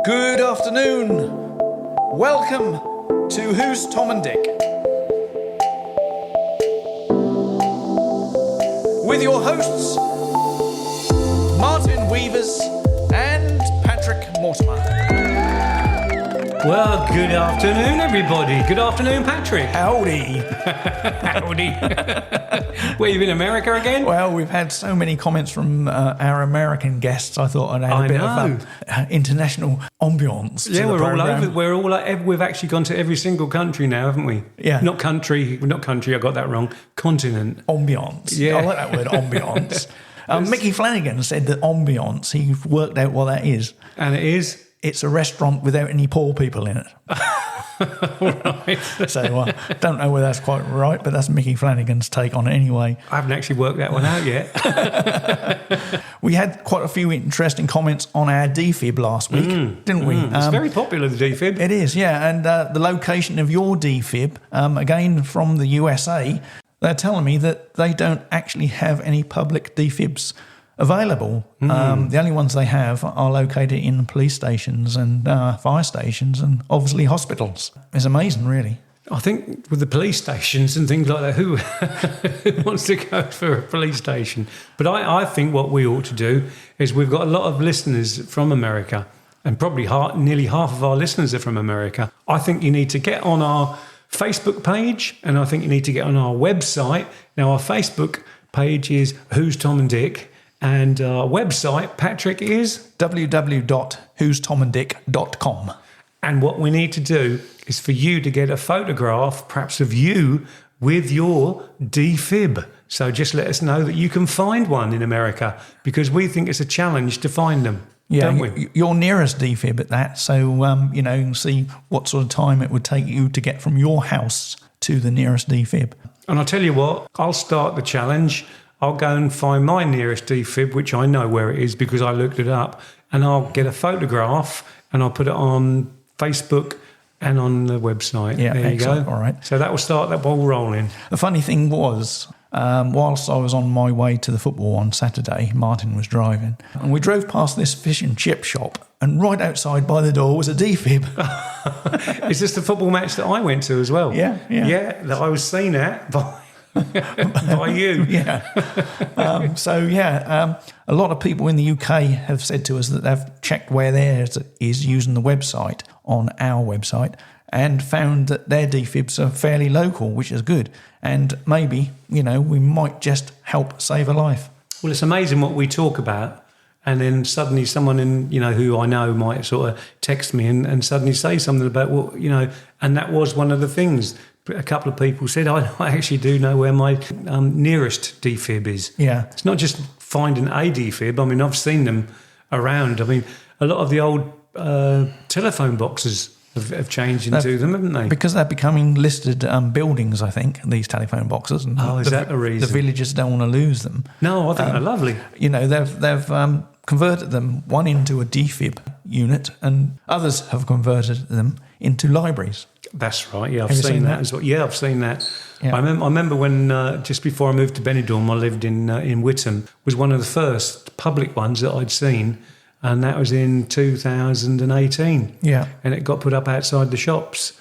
Good afternoon. Welcome to Who's Tom and Dick? With your hosts, Martin Weavers and Patrick Mortimer. Well, good afternoon, everybody. Good afternoon, Patrick. Howdy. Howdy. Where, you in America again? Well, we've had so many comments from our American guests. I thought I'd add a bit of international ambience. Yeah, to the we're all programme. over. We've actually gone to every single country now, haven't we? Yeah. Not country. I got that wrong. Continent. Ambiance. Yeah. I like that word, ambiance. Mickey Flanagan said that ambiance, he worked out what that is. And it is? It's a restaurant without any poor people in it. Right. So don't know whether that's quite right, but that's Mickey Flanagan's take on it anyway. I haven't actually worked that one out yet. We had quite a few interesting comments on our defib last week, didn't we? It's very popular, the defib. It is, yeah. And the location of your defib, again from the USA, they're telling me that they don't actually have any public defibs available. The only ones they have are located in police stations and fire stations and obviously hospitals. It's amazing, really. I think with the police stations and things like that, who wants to go for a police station? But I think what we ought to do is, we've got a lot of listeners from America, and probably nearly half of our listeners are from America. I think you need to get on our Facebook page, and I think you need to get on our website. Now, our Facebook page is Who's Tom and Dick, and our website, Patrick, is www.whostomandick.com. And what we need to do is for you to get a photograph, perhaps of you with your defib. So just let us know that you can find one in America, because we think it's a challenge to find them. Yeah, don't we? Your nearest defib at that. So, you can see what sort of time it would take you to get from your house to the nearest defib. And I'll tell you what, I'll start the challenge. I'll go and find my nearest defib, which I know where it is because I looked it up, and I'll get a photograph and I'll put it on Facebook and on the website. Yeah, there you excellent. go. All right. So that will start that ball rolling. The funny thing was, whilst I was on my way to the football on Saturday, Martin was driving, and we drove past this fish and chip shop, and right outside by the door was a defib. Is this the football match that I went to as well? Yeah. Yeah, that I was seen at by you. Yeah. A lot of people in the UK have said to us that they've checked where theirs is using the website on our website and found that their defibs are fairly local, which is good. And maybe, we might just help save a life. Well, it's amazing what we talk about, and then suddenly someone who I know might sort of text me and suddenly say something about and that was one of the things. A couple of people said, I actually do know where my nearest defib is. Yeah. It's not just finding a defib. I mean, I've seen them around. I mean, a lot of the old telephone boxes have changed into them, haven't they? Because they're becoming listed buildings, I think, these telephone boxes. And is that the reason? The villagers don't want to lose them. No, I think they're lovely. They've converted them, one into a defib unit, and others have converted them into libraries. That's right. Yeah, I've seen that as well. Yeah, I've seen that. Yeah. I remember when just before I moved to Benidorm, I lived in Whittam. Was one of the first public ones that I'd seen, and that was in 2018. Yeah, and it got put up outside the shops,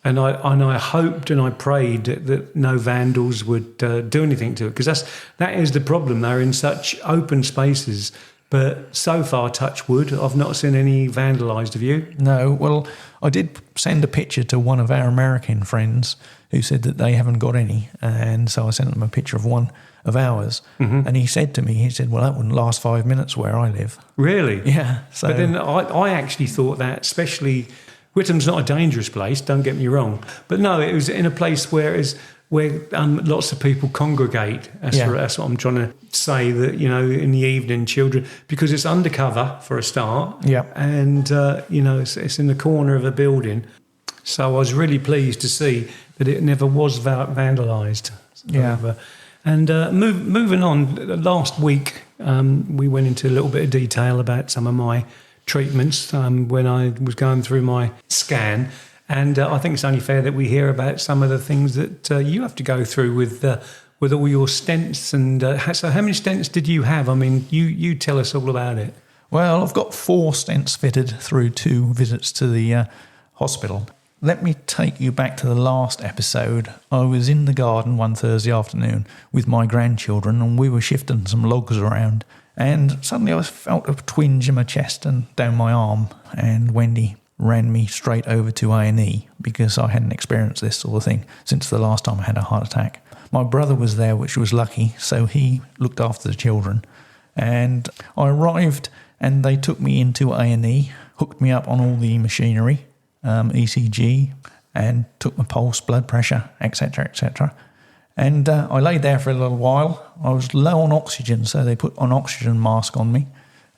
and I hoped and I prayed that no vandals would do anything to it, because that is the problem. They're in such open spaces. But so far, touch wood, I've not seen any vandalised. Have you? No. Well, I did send a picture to one of our American friends who said that they haven't got any. And so I sent them a picture of one of ours. Mm-hmm. And he said to me, well, that wouldn't last 5 minutes where I live. Really? Yeah. So. But then I actually thought that, especially, Whittam's not a dangerous place, don't get me wrong. But no, it was in a place where lots of people congregate. That's what I'm trying to say, that, in the evening, children, because it's undercover for a start. Yeah. And, it's in the corner of a building. So I was really pleased to see that it never was vandalised. Yeah. And moving on, last week we went into a little bit of detail about some of my treatments when I was going through my scan. And I think it's only fair that we hear about some of the things that you have to go through with all your stents. And so how many stents did you have? I mean, you tell us all about it. Well, I've got 4 stents fitted through 2 visits to the hospital. Let me take you back to the last episode. I was in the garden one Thursday afternoon with my grandchildren, and we were shifting some logs around. And suddenly I felt a twinge in my chest and down my arm. And Wendy ran me straight over to A&E because I hadn't experienced this sort of thing since the last time I had a heart attack. My brother was there, which was lucky, so he looked after the children. And I arrived and they took me into A&E, hooked me up on all the machinery, ECG, and took my pulse, blood pressure, etc., etc. And I lay there for a little while. I was low on oxygen, so they put an oxygen mask on me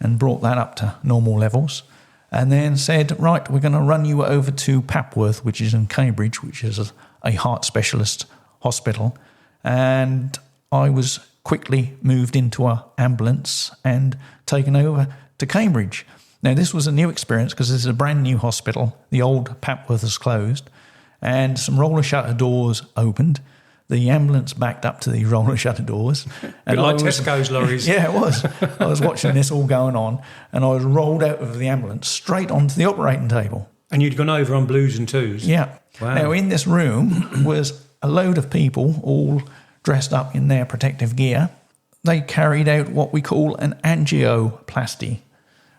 and brought that up to normal levels. And then said, right, we're going to run you over to Papworth, which is in Cambridge, which is a heart specialist hospital. And I was quickly moved into an ambulance and taken over to Cambridge. Now, this was a new experience because this is a brand new hospital. The old Papworth is closed, and some roller shutter doors opened. The ambulance backed up to the roller shutter doors. And like Tesco's lorries. Yeah, it was. I was watching this all going on, and I was rolled out of the ambulance straight onto the operating table. And you'd gone over on blues and twos? Yeah. Wow. Now, in this room was a load of people all dressed up in their protective gear. They carried out what we call an angioplasty,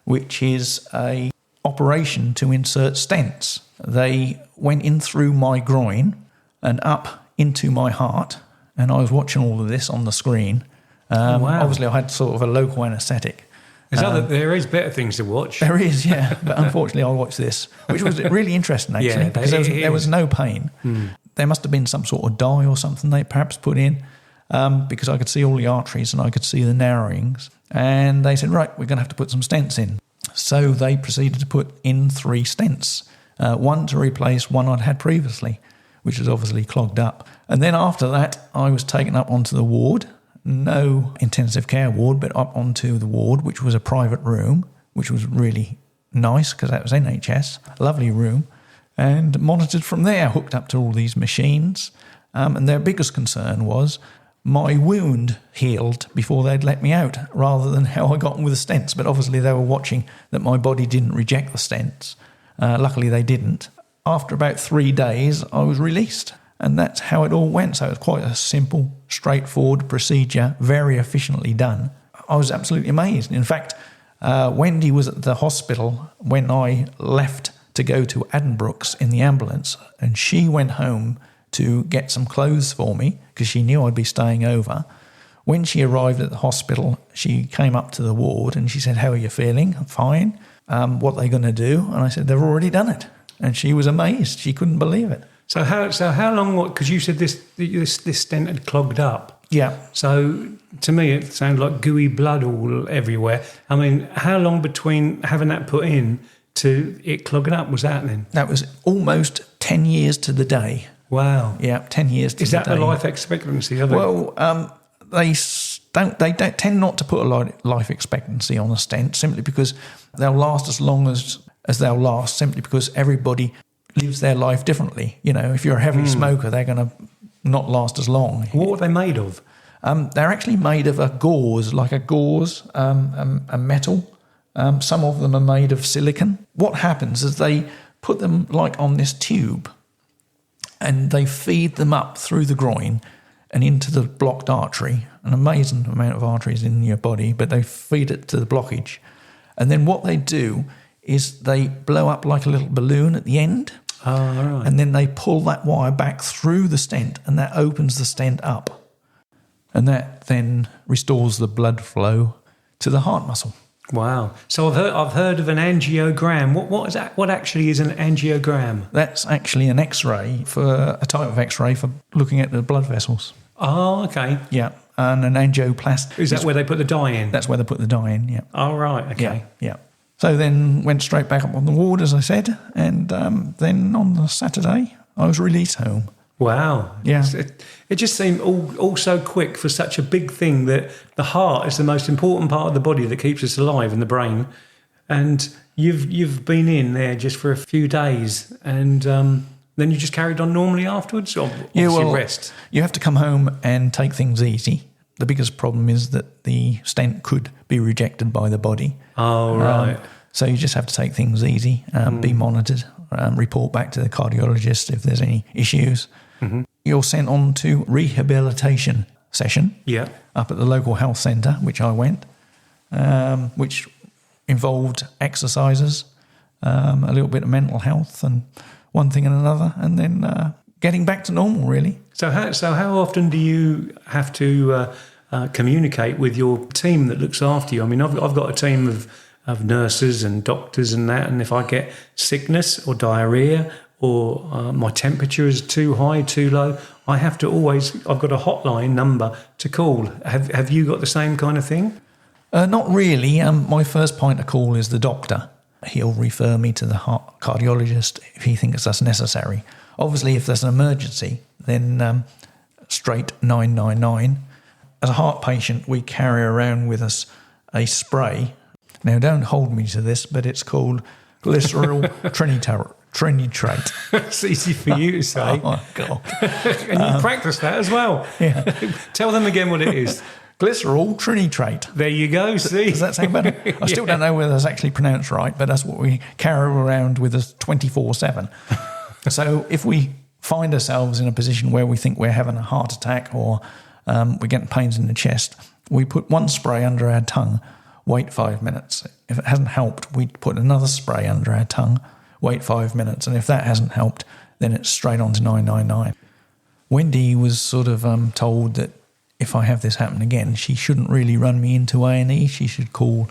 which is a operation to insert stents. They went in through my groin and up into my heart, and I was watching all of this on the screen. Wow. Obviously, I had sort of a local anaesthetic. There is better things to watch. There is, yeah. But unfortunately, I watched this, which was really interesting, actually, Yeah, because there was no pain. There must have been some sort of dye or something they perhaps put in, because I could see all the arteries and I could see the narrowings. And they said, right, we're going to have to put some stents in. So they proceeded to put in 3 stents, one to replace one I'd had previously, which was obviously clogged up. And then after that, I was taken up onto the ward, no intensive care ward, but up onto the ward, which was a private room, which was really nice because that was NHS, lovely room, and monitored from there, hooked up to all these machines. And their biggest concern was my wound healed before they'd let me out, rather than how I got on with the stents. But obviously they were watching that my body didn't reject the stents. Luckily they didn't. After about 3 days, I was released. And that's how it all went. So it was quite a simple, straightforward procedure, very efficiently done. I was absolutely amazed. In fact, Wendy was at the hospital when I left to go to Addenbrooke's in the ambulance, and she went home to get some clothes for me because she knew I'd be staying over. When she arrived at the hospital, she came up to the ward and she said, "How are you feeling?" "I'm fine." "What are they going to do?" And I said, "They've already done it." And she was amazed. She couldn't believe it. So how long? Because you said this stent had clogged up. Yeah. So to me, it sounded like gooey blood all everywhere. I mean, how long between having that put in to it clogging up was that then? That was almost 10 years to the day. Wow. Yeah, 10 years to the day. Is that the life expectancy of it? Well, they don't tend not to put a life expectancy on a stent simply because they'll last as long as they'll last, simply because everybody lives their life differently. You know, if you're a heavy smoker, they're going to not last as long. What are they made of? They're actually made of a gauze, a metal. Some of them are made of silicon. What happens is they put them like on this tube and they feed them up through the groin and into the blocked artery, an amazing amount of arteries in your body, but they feed it to the blockage. And then what they do is they blow up like a little balloon at the end. Oh, right. And then they pull that wire back through the stent, and that opens the stent up. And that then restores the blood flow to the heart muscle. Wow. So I've heard of an angiogram. What is that? What actually is an angiogram? That's actually an X-ray, for a type of X-ray for looking at the blood vessels. Oh, okay. Yeah. And an angioplasty. Is that where they put the dye in? That's where they put the dye in, yeah. Oh, right, okay. Yeah. So then went straight back up on the ward, as I said, and then on the Saturday, I was released home. Wow. Yeah. It just seemed all so quick for such a big thing, that the heart is the most important part of the body that keeps us alive, and the brain. And you've been in there just for a few days, and then you just carried on normally afterwards, or rest? You have to come home and take things easy. the biggest problem is that the stent could be rejected by the body. Oh, right. So you just have to take things easy, be monitored, report back to the cardiologist if there's any issues. Mm-hmm. You're sent on to rehabilitation session up at the local health centre, which I went, which involved exercises, a little bit of mental health and one thing and another, and then getting back to normal, really. So how often do you have to communicate with your team that looks after you? I mean, I've got a team of nurses and doctors and that, and if I get sickness or diarrhoea or my temperature is too high, too low, I've got a hotline number to call. Have you got the same kind of thing? Not really. My first point of call is the doctor. He'll refer me to the cardiologist if he thinks that's necessary. Obviously, if there's an emergency, then straight 999. As a heart patient, we carry around with us a spray. Now, don't hold me to this, but it's called glycerol trinitrate. It's easy for you to say. Oh, God. And you practice that as well. Yeah. Tell them again what it is. Glycerol trinitrate. There you go, see? Does that sound better? I still don't know whether that's actually pronounced right, but that's what we carry around with us 24/7. So if we find ourselves in a position where we think we're having a heart attack or we're getting pains in the chest, we put one spray under our tongue, wait 5 minutes. If it hasn't helped, we put another spray under our tongue, wait 5 minutes. And if that hasn't helped, then it's straight on to 999. Wendy was sort of told that if I have this happen again, she shouldn't really run me into A&E. She should call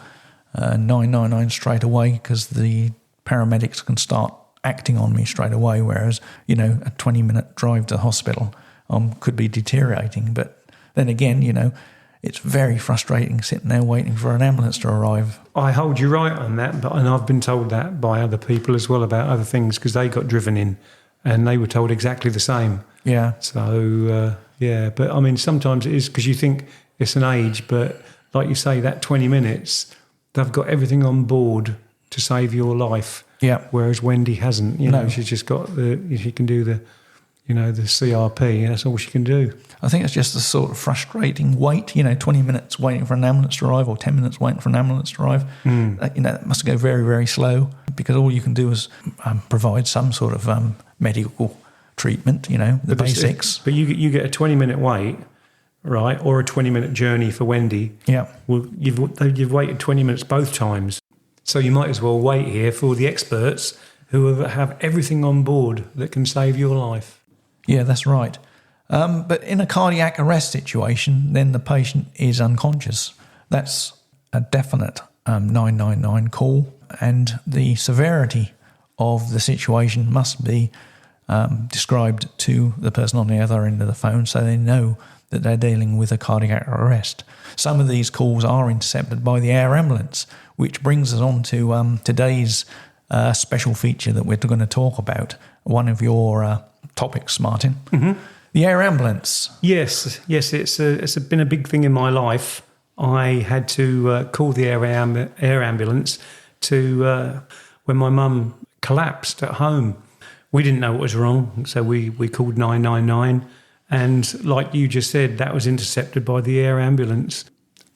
999 straight away because the paramedics can start acting on me straight away, whereas, a 20-minute drive to the hospital could be deteriorating. But then again, it's very frustrating sitting there waiting for an ambulance to arrive. I hold you right on that, and I've been told that by other people as well about other things because they got driven in and they were told exactly the same. Yeah. So, but I mean, sometimes it is because you think it's an age, but like you say, that 20 minutes, they've got everything on board to save your life. Yeah. Whereas Wendy hasn't, she's just got she can do the CRP, and that's all she can do. I think it's just a sort of frustrating wait, 20 minutes waiting for an ambulance to arrive or 10 minutes waiting for an ambulance to arrive. It must go very, very slow because all you can do is provide some sort of medical treatment, the basics. But you get a 20-minute wait, right, or a 20-minute journey for Wendy. Yeah. Well, you've waited 20 minutes both times. So you might as well wait here for the experts who have everything on board that can save your life. Yeah, that's right. But in a cardiac arrest situation, then the patient is unconscious. That's a definite 999 call, and the severity of the situation must be described to the person on the other end of the phone so they know that they're dealing with a cardiac arrest. Some of these calls are intercepted by the air ambulance, which brings us on to today's special feature that we're going to talk about, one of your topics, Martin. Mm-hmm. The air ambulance. Yes, it's been a big thing in my life. I had to call the air ambulance to when my mum collapsed at home. We didn't know what was wrong, so we called 999. And like you just said, that was intercepted by the air ambulance.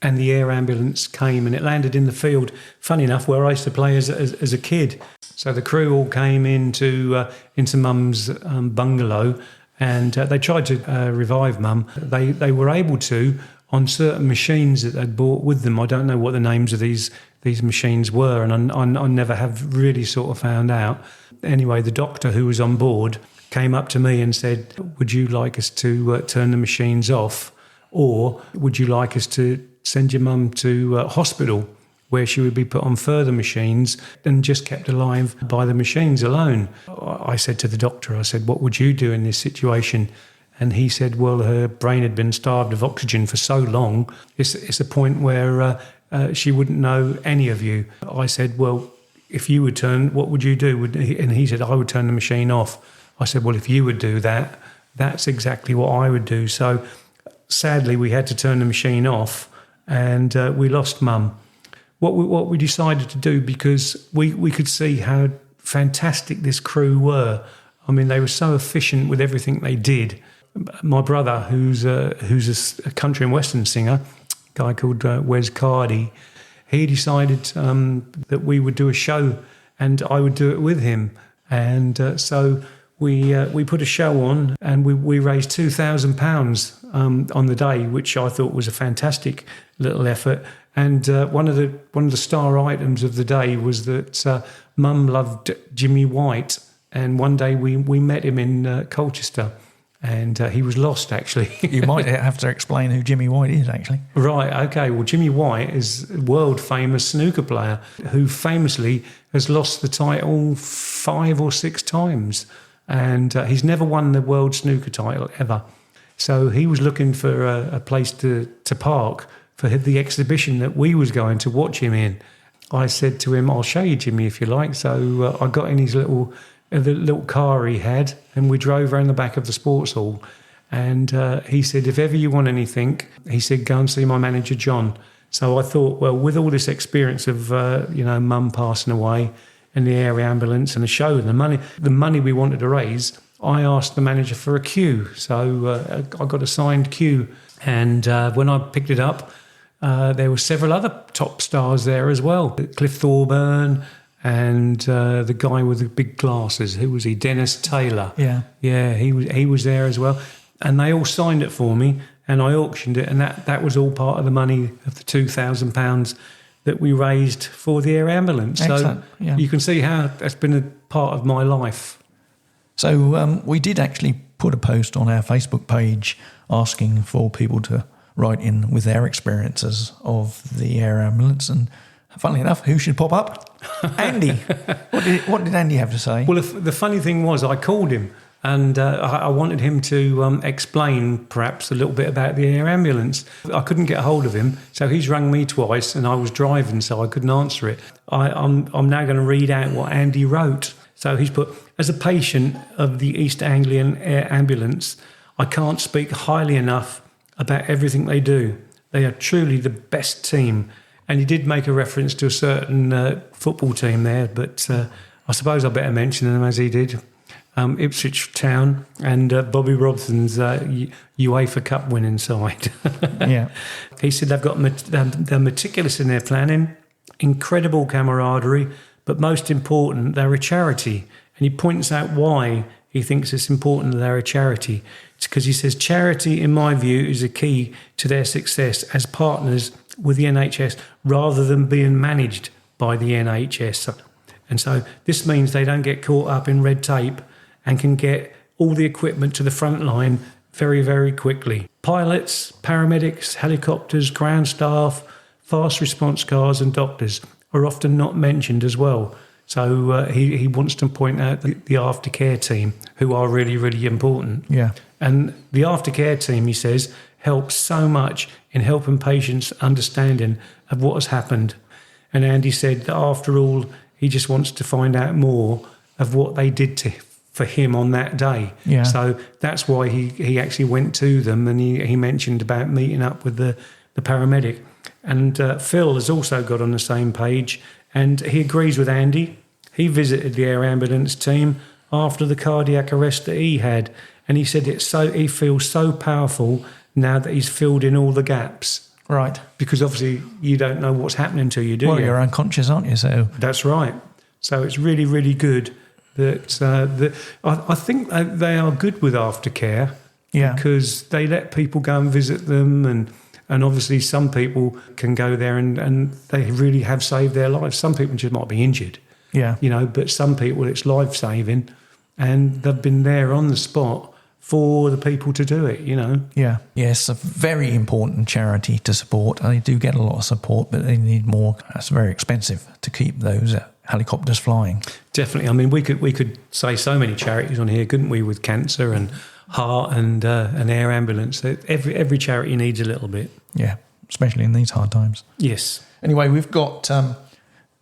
And the air ambulance came and it landed in the field, funny enough, where I used to play as a kid. So the crew all came into Mum's bungalow, and they tried to revive Mum. They were able to on certain machines that they'd bought with them. I don't know what the names of these machines were, and I never have really sort of found out. Anyway, the doctor who was on board came up to me and said, would you like us to turn the machines off, or would you like us to send your mum to hospital where she would be put on further machines and just kept alive by the machines alone? I said to the doctor, I said, what would you do in this situation? And he said, well, her brain had been starved of oxygen for so long, it's a point where she wouldn't know any of you. I said, well, if you would turn, what would you do? And he said, I would turn the machine off. I said, well, if you would do that, that's exactly what I would do. So sadly, we had to turn the machine off, and we lost Mum. What we decided to do, because we could see how fantastic this crew were. I mean, they were so efficient with everything they did. my brother, who's a country and western singer, a guy called Wes Cardi, he decided that we would do a show and I would do it with him. And so we put a show on and we raised £2,000 on the day, which I thought was a fantastic little effort. And one of the star items of the day was that Mum loved Jimmy White, and one day we met him in Colchester, and he was lost, actually. You might have to explain who Jimmy White is, actually. Right, okay. Well, Jimmy White is a world-famous snooker player who famously has lost the title 5 or 6 times, and he's never won the world snooker title ever. So he was looking for a place to park for the exhibition that we was going to watch him in. I said to him, I'll show you, Jimmy, if you like. So I got in his little car he had, and we drove around the back of the sports hall. And he said, if ever you want anything, he said, go and see my manager, John. So I thought, well, with all this experience of, Mum passing away and the air ambulance and the show and the money we wanted to raise, I asked the manager for a cue. So I got a signed cue. And when I picked it up, there were several other top stars there as well. Cliff Thorburn and the guy with the big glasses. Who was he? Dennis Taylor. Yeah, he was there as well. And they all signed it for me, and I auctioned it, and that was all part of the money of the £2,000 that we raised for the air ambulance. Excellent. So you can see how that's been a part of my life. So we did actually put a post on our Facebook page asking for people to write in with their experiences of the air ambulance, and funnily enough, who should pop up? Andy. What did Andy have to say? Well, the funny thing was, I called him, and I wanted him to explain perhaps a little bit about the air ambulance. I couldn't get hold of him, so he's rung me twice, and I was driving, so I couldn't answer it. I'm now going to read out what Andy wrote. So he's put, as a patient of the East Anglian Air Ambulance, I can't speak highly enough about everything they do. They are truly the best team. And he did make a reference to a certain football team there, but I suppose I better mention them as he did. Ipswich Town and Bobby Robson's UEFA Cup winning side. Yeah. He said they're meticulous in their planning, incredible camaraderie, but most important, they're a charity. And he points out why he thinks it's important that they're a charity. It's because he says charity, in my view, is a key to their success as partners with the NHS rather than being managed by the NHS. And so this means they don't get caught up in red tape and can get all the equipment to the front line very, very quickly. Pilots, paramedics, helicopters, ground staff, fast response cars and doctors are often not mentioned as well. So he wants to point out the aftercare team, who are really, really important. Yeah. And the aftercare team, he says, helps so much in helping patients' understanding of what has happened. And Andy said that after all, he just wants to find out more of what they did for him on that day. Yeah. So that's why he actually went to them, and he mentioned about meeting up with the paramedic. And Phil has also got on the same page, and he agrees with Andy. He visited the air ambulance team after the cardiac arrest that he had, and he said he feels so powerful now that he's filled in all the gaps. Right. Because obviously you don't know what's happening to you, do you? Well, you're unconscious, aren't you? So that's right. So it's really, really good that I think they are good with aftercare. Yeah. Because they let people go and visit them, and obviously some people can go there and they really have saved their lives. Some people just might be injured. Yeah. But some people it's life-saving, and they've been there on the spot for the people to do it, Yeah. Yes, a very important charity to support. They do get a lot of support, but they need more. It's very expensive to keep those helicopters flying. Definitely. I mean, we could say so many charities on here, couldn't we, with cancer and heart and an air ambulance. Every charity needs a little bit. Yeah, especially in these hard times. Yes. Anyway, we've got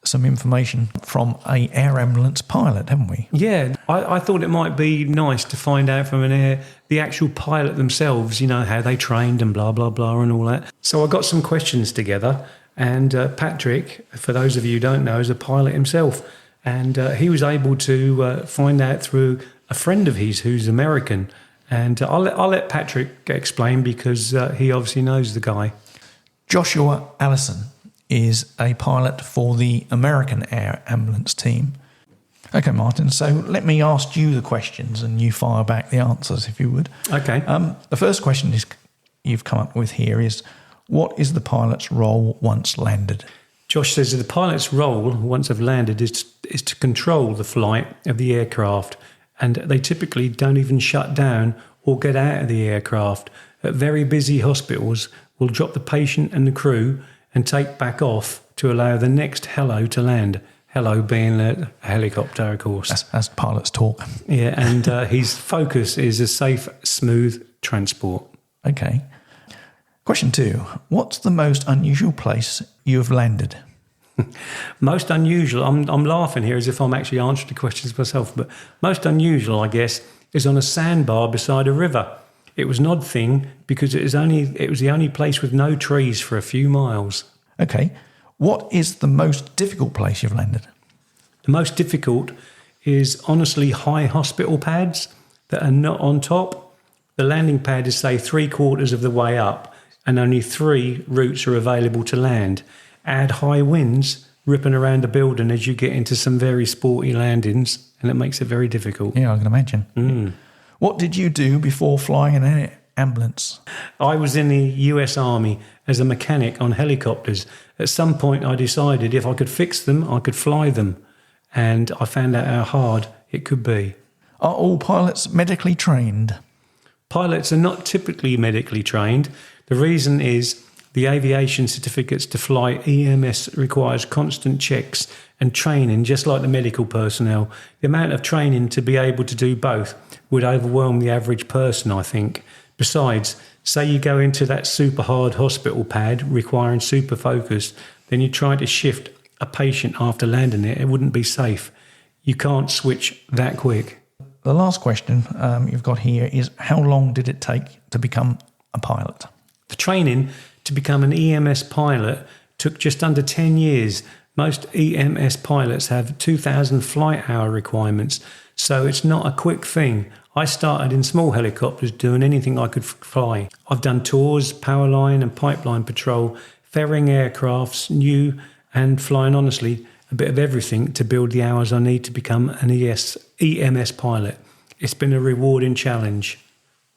some information from a air ambulance pilot, haven't we? Yeah, I thought it might be nice to find out from the actual pilot themselves, how they trained and blah, blah, blah and all that. So I got some questions together, and Patrick, for those of you who don't know, is a pilot himself, and he was able to find out through a friend of his who's American, And I'll let Patrick explain because he obviously knows the guy. Joshua Allison is a pilot for the American Air Ambulance team. Okay, Martin, so let me ask you the questions and you fire back the answers, if you would. Okay. The first question you've come up with here is, what is the pilot's role once landed? Josh says that the pilot's role, once they've landed, is to control the flight of the aircraft, and they typically don't even shut down or get out of the aircraft. At very busy hospitals, will drop the patient and the crew and take back off to allow the next hello to land. Hello being a helicopter, of course. As pilots talk. Yeah, and his focus is a safe, smooth transport. Okay. Question 2. What's the most unusual place you've landed? Most unusual, I'm laughing here as if I'm actually answering the questions myself, but most unusual, I guess, is on a sandbar beside a river. It was an odd thing because it was the only place with no trees for a few miles. Okay. What is the most difficult place you've landed? The most difficult is honestly high hospital pads that are not on top. The landing pad is, say, 3/4 of the way up, and only 3 routes are available to land. Add high winds ripping around the building as you get into some very sporty landings, and it makes it very difficult. Yeah, I can imagine. What did you do before flying an ambulance? I was in the US Army as a mechanic on helicopters. At some point I decided if I could fix them, I could fly them. And I found out how hard it could be. Are all pilots medically trained? Pilots are not typically medically trained. The reason is the aviation certificates to fly EMS requires constant checks and training, just like the medical personnel. The amount of training to be able to do both would overwhelm the average person, I think. Besides, say you go into that super hard hospital pad requiring super focus, then you try to shift a patient after landing it wouldn't be safe. You can't switch that quick. The last question you've got here is, how long did it take to become a pilot? The training to become an EMS pilot took just under 10 years. Most EMS pilots have 2,000 flight hour requirements, so it's not a quick thing. I started in small helicopters doing anything I could fly. I've done tours, power line and pipeline patrol, ferrying aircrafts, new and flying, honestly, a bit of everything to build the hours I need to become an EMS pilot. It's been a rewarding challenge.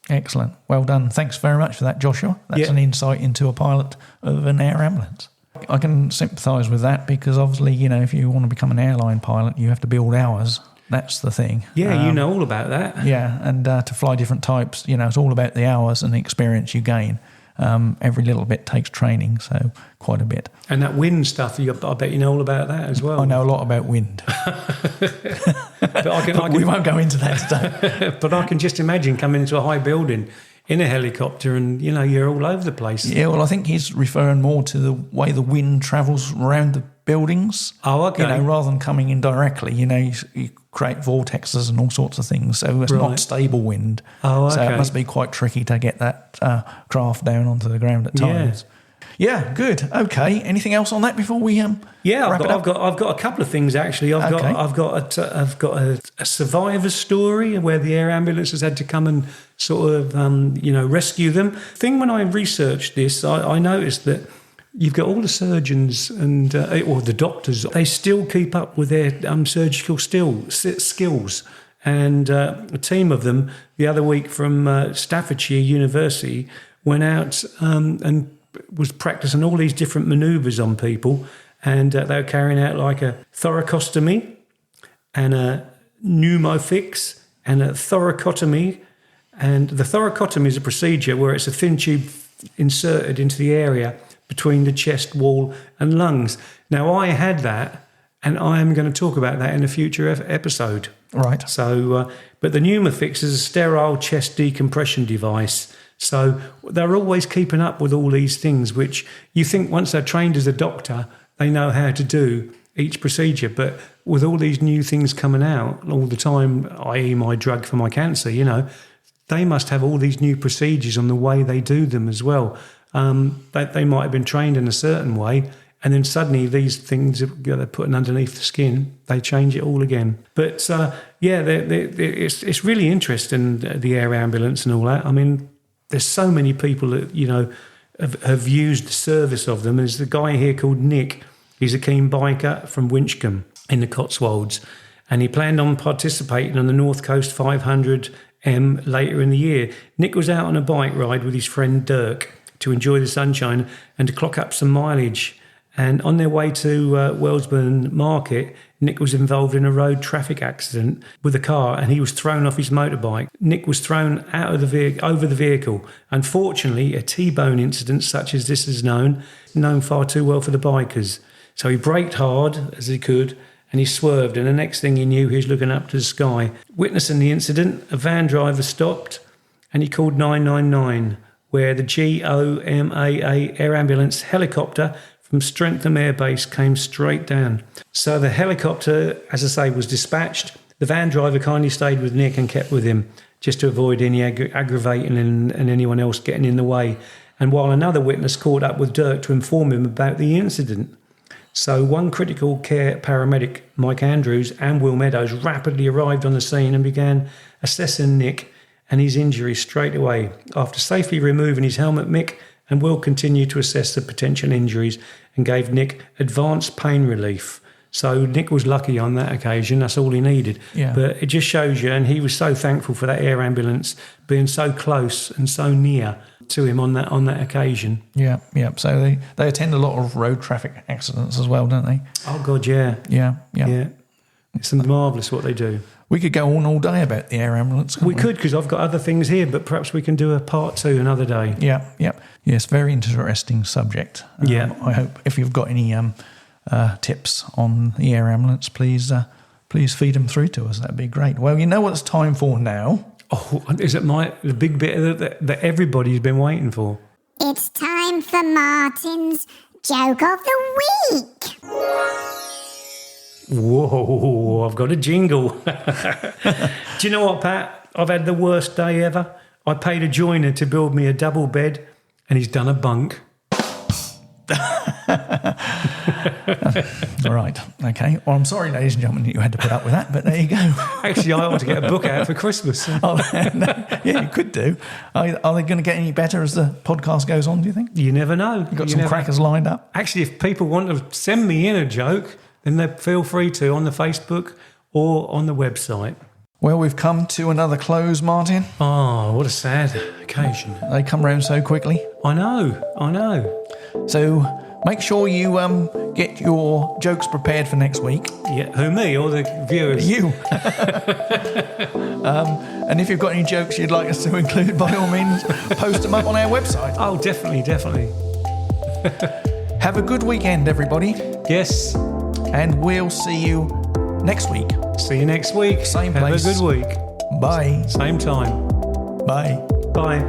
Excellent. Well done. Thanks very much for that, Joshua. That's an insight into a pilot of an air ambulance. I can sympathise with that because obviously, if you want to become an airline pilot, you have to build hours. That's the thing. Yeah, you know all about that. Yeah, and to fly different types, it's all about the hours and the experience you gain. Every little bit takes training, so quite a bit. And that wind stuff, I bet you know all about that as well. I know a lot about wind. But we won't go into that today. But I can just imagine coming into a high building in a helicopter and, you're all over the place. Yeah, well, I think he's referring more to the way the wind travels around the buildings. Oh, okay. Rather than coming in directly, you create vortexes and all sorts of things. So it's not stable wind. Oh, okay. So it must be quite tricky to get that craft down onto the ground at times. Yeah, good. Okay. Anything else on that before we wrap it up? I've got a couple of things actually. I've got a survivor story where the air ambulances had to come and sort of rescue them. Thing when I researched this, I noticed that you've got all the surgeons and or the doctors. They still keep up with their surgical skills. And a team of them the other week from Staffordshire University went out and was practicing all these different manoeuvres on people, and they were carrying out like a thoracostomy and a pneumofix and a thoracotomy. And the thoracotomy is a procedure where it's a thin tube inserted into the area between the chest wall and lungs. Now, I had that, and I am going to talk about that in a future episode. Right. So, but the pneumofix is a sterile chest decompression device. So they're always keeping up with all these things, which you think once they're trained as a doctor, they know how to do each procedure. But with all these new things coming out all the time, i.e. my drug for my cancer, they must have all these new procedures on the way they do them as well. They might have been trained in a certain way, And then suddenly these things they're putting underneath the skin, they change it all again. But it's really interesting, the air ambulance and all that. I mean, there's so many people that, you know, have used the service of them. There's the guy here called Nick. He's a keen biker from Winchcombe in the Cotswolds. And he planned on participating on the North Coast 500M later in the year. Nick was out on a bike ride with his friend Dirk to enjoy the sunshine and to clock up some mileage. And on their way to Wellesbourne Market, Nick was involved in a road traffic accident with a car, and he was thrown off his motorbike. Nick was thrown out of the over the vehicle. Unfortunately, a T-bone incident such as this is known far too well for the bikers. So he braked hard as he could, and he swerved, and the next thing he knew, he was looking up to the sky. Witnessing the incident, a van driver stopped, and he called 999, where the GOMAA air ambulance helicopter from Streatham Air Base came straight down. So the helicopter, as I say, was dispatched. The van driver kindly stayed with Nick and kept with him, just to avoid any aggravating and anyone else getting in the way. And while another witness caught up with Dirk to inform him about the incident. So one critical care paramedic, Mike Andrews, and Will Meadows rapidly arrived on the scene and began assessing Nick and his injuries straight away. After safely removing his helmet, Mick and Will continued to assess the potential injuries and gave Nick advanced pain relief. So Nick was lucky on that occasion. That's all he needed. Yeah. But it just shows you, and he was so thankful for that air ambulance being so close and so near to him on that occasion. Yeah. So they attend a lot of road traffic accidents as well, don't they? Oh, God, yeah. Yeah. It's marvellous what they do. We could go on all day about the air ambulance. We could, because I've got other things here, but perhaps we can do a part 2 another day. Yeah. Yes, very interesting subject. I hope if you've got any tips on the air ambulance, please feed them through to us. That'd be great. Well, you know what it's time for now? Oh, is it the big bit that everybody's been waiting for? It's time for Martin's Joke of the Week. Whoa, I've got a jingle. Do you know what, Pat? I've had the worst day ever. I paid a joiner to build me a double bed, and he's done a bunk. All right, okay. Well, I'm sorry, ladies and gentlemen, that you had to put up with that, but there you go. Actually, I want to get a book out for Christmas. Yeah, you could do. Are they going to get any better as the podcast goes on, do you think? You never know. You've got some crackers lined up? Actually, if people want to send me in a joke, then they feel free to on the Facebook or on the website. Well, we've come to another close, Martin. Oh, what a sad occasion. They come round so quickly. I know. So make sure you get your jokes prepared for next week. Yeah, who, me or the viewers? You. And if you've got any jokes you'd like us to include, by all means, post them up on our website. Oh, definitely. Have a good weekend, everybody. Yes. And we'll see you next week. See you next week. Same place. Have a good week. Bye. Same time. Bye. Bye.